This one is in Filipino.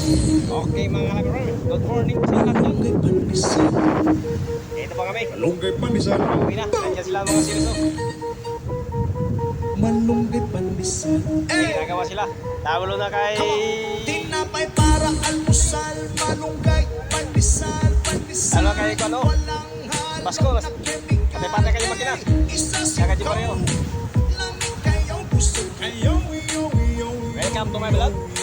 Okay mga kalabro, good morning sa lahat doon. Ito pa kami. Malunggay panisan. Uwi na, nandiyan sila mga sirso. Malunggay panisan. Ginagawa sila. Tawalo na kay... Tinapay para almusal. Malunggay panisan. Talo kay ano? Pasko. Pati-pati kayo makina. Saka di pa kayo. Welcome to my vlog.